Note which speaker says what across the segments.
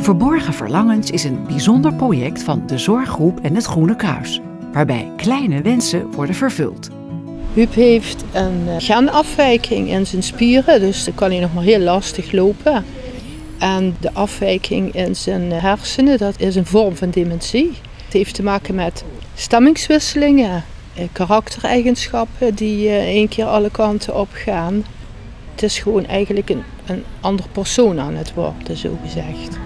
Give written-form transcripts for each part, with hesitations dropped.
Speaker 1: Verborgen Verlangens is een bijzonder project van de Zorggroep en het Groene Kruis, waarbij kleine wensen worden vervuld.
Speaker 2: Huub heeft een genafwijking in zijn spieren, dus dan kan hij nog maar heel lastig lopen. En de afwijking in zijn hersenen, dat is een vorm van dementie. Het heeft te maken met stemmingswisselingen, karaktereigenschappen die één keer alle kanten op gaan. Het is gewoon eigenlijk een ander persoon aan het worden, zo gezegd.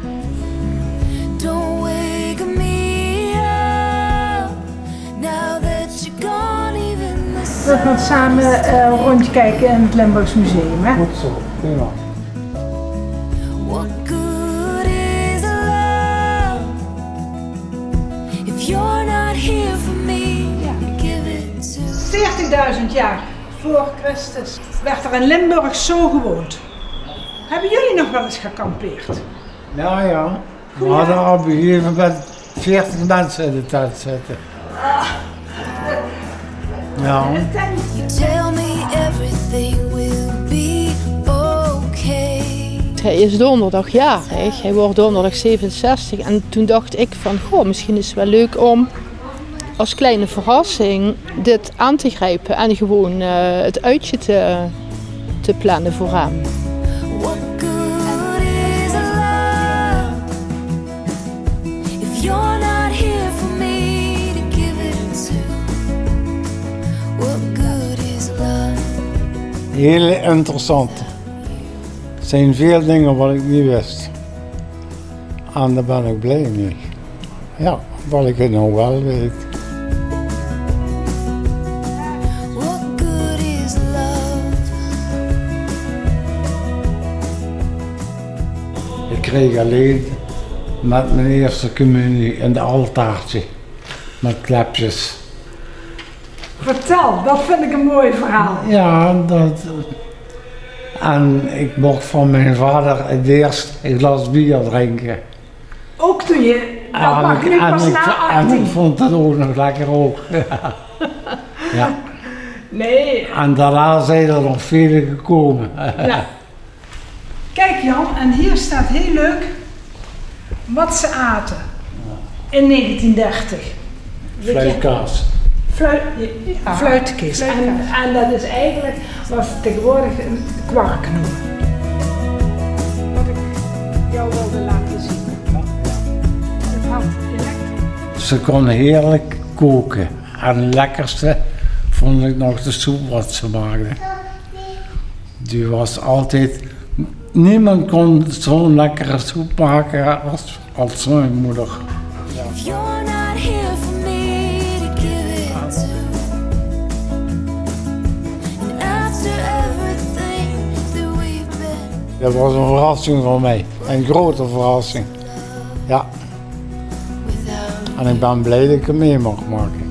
Speaker 3: We gaan samen een rondje kijken in het Limburgs Museum. Hè?
Speaker 4: Goed zo, prima.
Speaker 5: What good is love if you're not here for me? Give it to
Speaker 3: 40.000 jaar voor Christus werd er in Limburg zo gewoond. Hebben jullie nog wel eens gekampeerd?
Speaker 4: Ja. We hadden op een gegeven moment 40 mensen in de tent zitten. Ja.
Speaker 5: tell me everything will be okay.
Speaker 2: Hij is donderdag jarig, hij wordt donderdag 67 en toen dacht ik van, goh, misschien is het wel leuk om als kleine verrassing dit aan te grijpen en gewoon het uitje te plannen voor hem.
Speaker 5: What good is love if you're not here for me to give it to? What good is love?
Speaker 4: Heel interessant. Er zijn veel dingen wat ik niet wist. En daar ben ik blij mee. Ja, wat ik het nou wel weet.
Speaker 5: What good is love?
Speaker 4: Ik kreeg alleen met mijn eerste communie een altaartje met klepjes.
Speaker 3: Vertel, dat vind ik een mooi verhaal.
Speaker 4: Ja, dat. En ik mocht van mijn vader het eerst een glas bier drinken.
Speaker 3: Ook toen je, dat mag nu pas na
Speaker 4: en
Speaker 3: 18.
Speaker 4: ik vond het ook nog lekker ook. Ja.
Speaker 3: Nee.
Speaker 4: En daarna zijn er nog vele gekomen.
Speaker 3: Ja. Kijk Jan, en hier staat heel leuk wat ze aten in 1930.
Speaker 4: Fluitkaas.
Speaker 3: Fluitkist. En dat is eigenlijk wat ze tegenwoordig een kwark noemen. Wat ik jou wilde laten zien. Het had elektrisch.
Speaker 4: Ze kon heerlijk koken. En het lekkerste vond ik nog de soep wat ze maakte. Die was altijd... Niemand kon zo'n lekkere soep maken als mijn moeder.
Speaker 5: If you're not here for me to give it to, and after everything that we've been.
Speaker 4: Dat was een verrassing voor mij. Een grote verrassing. Ja. En ik ben blij dat ik het mee mag maken.